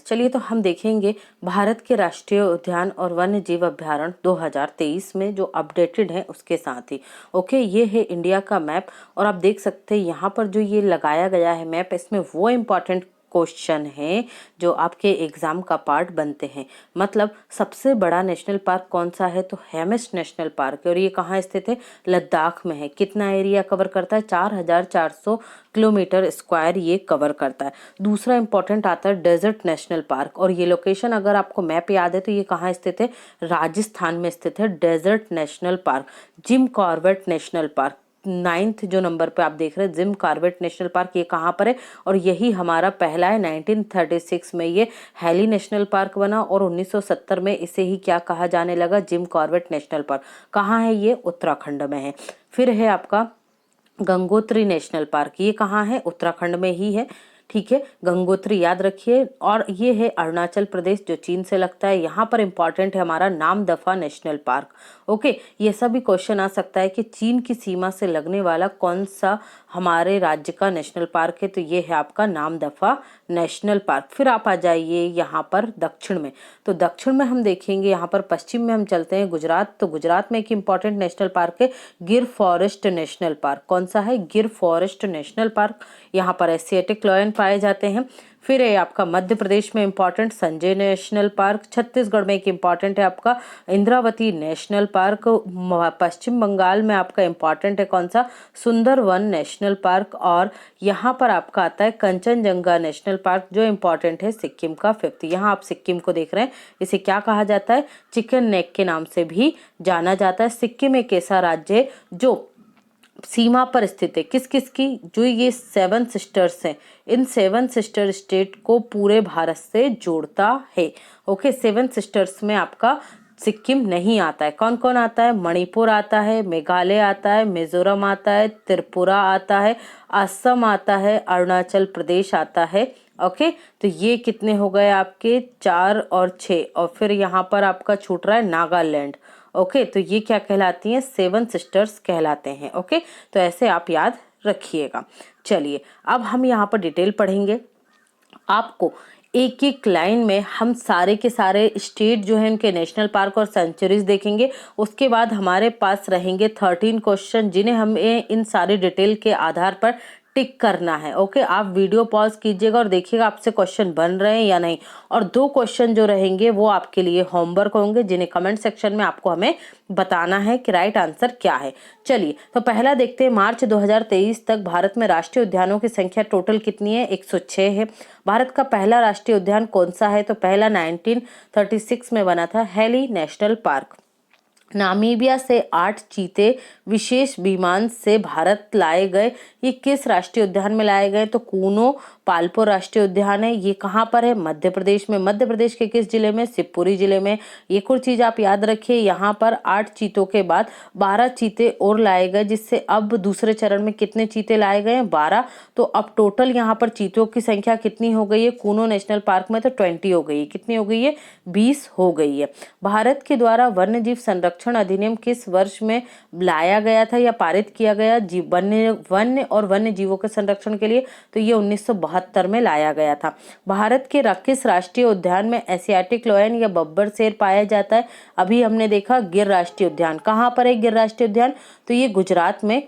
चलिए तो हम देखेंगे भारत के राष्ट्रीय उद्यान और वन्य जीव अभ्यारण्य 2023 में जो अपडेटेड है उसके साथ ही। ओके, ये है इंडिया का मैप और आप देख सकते हैं यहाँ पर जो ये लगाया गया है मैप, इसमें वो इम्पोर्टेंट क्वेश्चन है जो आपके एग्जाम का पार्ट बनते हैं। मतलब सबसे बड़ा नेशनल पार्क कौन सा है, तो हेमिस नेशनल पार्क है और ये कहाँ स्थित है, लद्दाख में है। कितना एरिया कवर करता है, 4400 किलोमीटर स्क्वायर ये कवर करता है। दूसरा इंपॉर्टेंट आता है डेजर्ट नेशनल पार्क और ये लोकेशन अगर आपको मैप याद है तो ये कहाँ स्थित है, राजस्थान में स्थित है desert national park. Jim Corbett national park 9th जो नंबर पे आप देख रहे हैं, जिम कॉर्बेट नेशनल पार्क, ये कहाँ पर है और यही हमारा पहला है। 1936 में ये हैली नेशनल पार्क बना और 1970 में इसे ही क्या कहा जाने लगा, जिम कॉर्बेट नेशनल पार्क। कहाँ है ये, उत्तराखंड में है। फिर है आपका गंगोत्री नेशनल पार्क, ये कहाँ है, उत्तराखंड में ही है। ठीक है, गंगोत्री याद रखिए। और ये है अरुणाचल प्रदेश जो चीन से लगता है। यहाँ पर इंपॉर्टेंट है हमारा नामदफा नेशनल पार्क। ओके, ये सभी क्वेश्चन आ सकता है कि चीन की सीमा से लगने वाला कौन सा हमारे राज्य का नेशनल पार्क है, तो ये है आपका नामदफा नेशनल पार्क। फिर आप आ जाइए यहाँ पर दक्षिण में, तो दक्षिण में हम देखेंगे, यहाँ पर पश्चिम में हम चलते हैं गुजरात, तो गुजरात में एक इंपॉर्टेंट नेशनल पार्क है गिर फॉरेस्ट नेशनल पार्क। कौन सा है, गिर फॉरेस्ट नेशनल पार्क। यहाँ पर एशियाटिक लायन पाए जाते हैं। फिर है आपका मध्य प्रदेश में important Sanjay national park. Chhattisgarh में एक इंपॉर्टेंट है आपका इंद्रावती नेशनल पार्क। पश्चिम बंगाल में आपका इंपॉर्टेंट है कौन सा, सुंदरवन नेशनल पार्क। और यहाँ पर आपका आता है कंचनजंगा नेशनल पार्क जो इंपॉर्टेंट है सिक्किम का 5th। यहाँ आप सिक्किम को देख रहे हैं, इसे क्या कहा जाता है, चिकन नेक के नाम से भी जाना जाता है। सिक्किम एक ऐसा राज्य है जो सीमा पर स्थित है, किस किस की, जो ये 7 सिस्टर्स हैं, इन 7 सिस्टर स्टेट को पूरे भारत से जोड़ता है। ओके, 7 सिस्टर्स में आपका सिक्किम नहीं आता है। कौन कौन आता है, मणिपुर आता है, मेघालय आता है, मिजोरम आता है, त्रिपुरा आता है, असम आता है, अरुणाचल प्रदेश आता है। ओके, तो ये कितने हो गए आपके, 4 और 6, और फिर यहाँ पर आपका छूट रहा है नागालैंड। ओके, तो ये क्या कहलाती हैं, 7 सिस्टर्स कहलाते हैं। ओके, तो ऐसे आप याद रखिएगा। चलिए अब हम यहाँ पर डिटेल पढ़ेंगे। आपको एक एक लाइन में हम सारे के सारे स्टेट जो है उनके नेशनल पार्क और सेंचुरीज देखेंगे। उसके बाद हमारे पास रहेंगे 13 क्वेश्चन जिन्हें हमें इन सारी डिटेल के आधार पर टिक करना है। ओके, आप वीडियो पॉज कीजिएगा और देखिएगा आपसे क्वेश्चन बन रहे हैं या नहीं। और 2 क्वेश्चन जो रहेंगे वो आपके लिए होमवर्क होंगे जिन्हें कमेंट सेक्शन में आपको हमें बताना है कि राइट आंसर क्या है। चलिए तो पहला देखते हैं, मार्च 2023 तक भारत में राष्ट्रीय उद्यानों की संख्या टोटल कितनी है, 106 है। भारत का पहला राष्ट्रीय उद्यान कौन सा है, तो पहला 1936 में बना था, हैली नेशनल पार्क। नामीबिया से 8 चीते विशेष विमान से भारत लाए गए। ये किस राष्ट्रीय उद्यान में लाए गए, तो कूनो पाल्पो राष्ट्रीय उद्यान है। ये कहाँ पर है, मध्य प्रदेश में। मध्य प्रदेश के किस जिले में, शिवपुरी जिले में। एक और चीज आप याद रखिए, यहाँ पर 8 चीतों के बाद 12 चीते और लाए गए, जिससे अब दूसरे चरण में कितने चीते लाए गए हैं, 12। तो अब टोटल यहाँ पर चीतों की संख्या कितनी हो गई है, कूनो नेशनल पार्क में तो 20 हो गई है। कितनी हो गई है, 20 हो गई है। भारत के द्वारा वन्य जीव संरक्षण अधिनियम किस वर्ष में लाया गया था या पारित किया गया, वन्य और वन्य जीवों के संरक्षण के लिए, तो ये 1972 में लाया गया था। भारत के किस राष्ट्रीय उद्यान में एशियाटिक लायन या बब्बर शेर पाया जाता है, अभी हमने देखा गिर राष्ट्रीय उद्यान। कहाँ पर है गिर राष्ट्रीय उद्यान, तो ये गुजरात में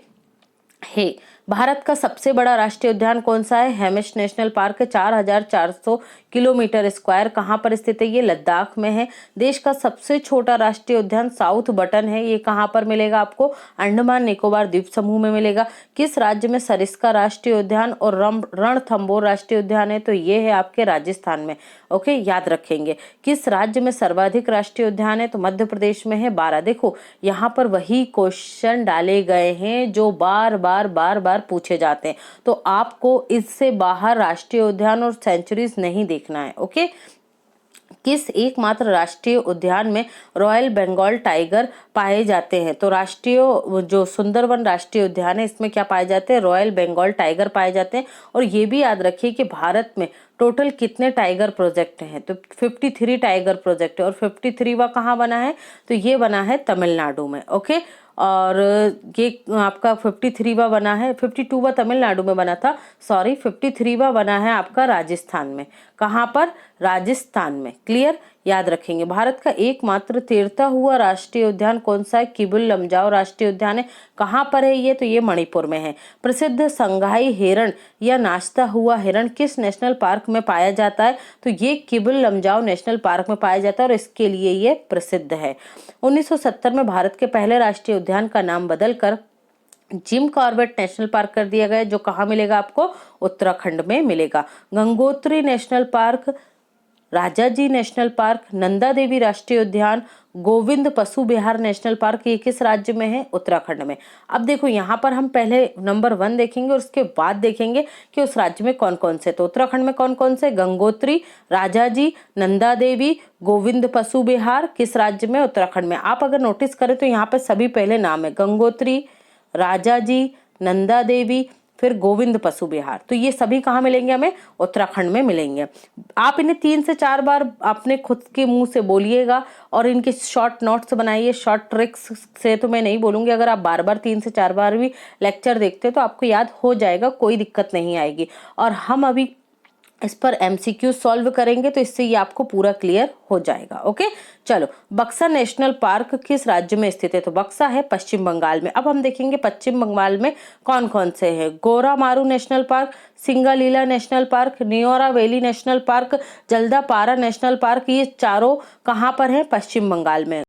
है। भारत का सबसे बड़ा राष्ट्रीय उद्यान कौन सा है, हेमिस नेशनल पार्क है, 4400 किलोमीटर स्क्वायर। कहाँ पर स्थित है, ये लद्दाख में है। देश का सबसे छोटा राष्ट्रीय उद्यान साउथ बटन है, ये कहाँ पर मिलेगा आपको, अंडमान निकोबार द्वीप समूह में मिलेगा। किस राज्य में सरिस्का राष्ट्रीय उद्यान और रणथंभौर राष्ट्रीय उद्यान है, तो ये है आपके राजस्थान में। ओके, याद रखेंगे। किस राज्य में सर्वाधिक राष्ट्रीय उद्यान है, तो मध्य प्रदेश में है, 12। देखो यहाँ पर वही क्वेश्चन डाले गए हैं जो बार बार पूछे जाते हैं, तो आपको इससे बाहर राष्ट्रीय उद्यान और सेंचुरीज नहीं देखना है। ओके, किस एकमात्र राष्ट्रीय उद्यान में रॉयल बंगाल टाइगर पाए जाते हैं, तो राष्ट्रीय जो सुंदरवन राष्ट्रीय उद्यान है इसमें क्या पाए जाते हैं, रॉयल बंगाल टाइगर पाए जाते हैं। और ये भी याद रखिए कि भारत में टोटल कितने टाइगर प्रोजेक्ट हैं, तो 53 टाइगर प्रोजेक्ट है। और 53वां कहाँ बना है, तो ये बना है तमिलनाडु में। ओके, और ये आपका 53वां बना है, 52वां तमिलनाडु में बना था, सॉरी, 53वां बना है आपका राजस्थान में। कहाँ पर, राजस्थान में। क्लियर, याद रखेंगे। भारत का एकमात्र तैरता हुआ राष्ट्रीय उद्यान कौन सा है, किबुल लमजाओ राष्ट्रीय उद्यान है। कहाँ पर है ये, तो ये मणिपुर में है। प्रसिद्ध संघाई हिरण या नाचता हुआ हिरण किस नेशनल पार्क में पाया जाता है, तो ये किबुल लमजाओ नेशनल पार्क में पाया जाता है और इसके लिए ये प्रसिद्ध है। 1970 में भारत के पहले राष्ट्रीय उद्यान का नाम बदलकर जिम कॉर्बेट नेशनल पार्क कर दिया गया, जो कहाँ मिलेगा आपको, उत्तराखंड में मिलेगा। Gangotri national park, Rajaji national park, Nanda Devi राष्ट्रीय उद्यान, गोविंद पशु विहार नेशनल पार्क, ये किस राज्य में है, उत्तराखंड में। अब देखो यहाँ पर हम पहले नंबर 1 देखेंगे और उसके बाद देखेंगे कि उस राज्य में कौन कौन से। तो उत्तराखंड में कौन कौन से, गंगोत्री, राजाजी, नंदा देवी, गोविंद पशु विहार, किस राज्य में, उत्तराखंड में। आप अगर नोटिस करें तो यहाँ पर सभी पहले नाम है, गंगोत्री, राजाजी, नंदा देवी, फिर गोविंद पशु विहार। तो ये सभी कहाँ मिलेंगे, हमें उत्तराखंड में मिलेंगे। आप इन्हें 3 से 4 बार अपने खुद के मुंह से बोलिएगा और इनके शॉर्ट नोट्स बनाइए। शॉर्ट ट्रिक्स से तो मैं नहीं बोलूंगी, अगर आप बार बार 3 से 4 बार भी लेक्चर देखते हो तो आपको याद हो जाएगा, कोई दिक्कत नहीं आएगी। और हम अभी इस पर MCQ सॉल्व करेंगे, तो इससे ये आपको पूरा क्लियर हो जाएगा। ओके, चलो, बक्सा नेशनल पार्क किस राज्य में स्थित है, तो बक्सा है पश्चिम बंगाल में। अब हम देखेंगे पश्चिम बंगाल में कौन कौन से हैं। Gorumara national park, Singalila national park, Neora valley national park, Jaldapara national park, ये चारों कहाँ पर है, पश्चिम बंगाल में।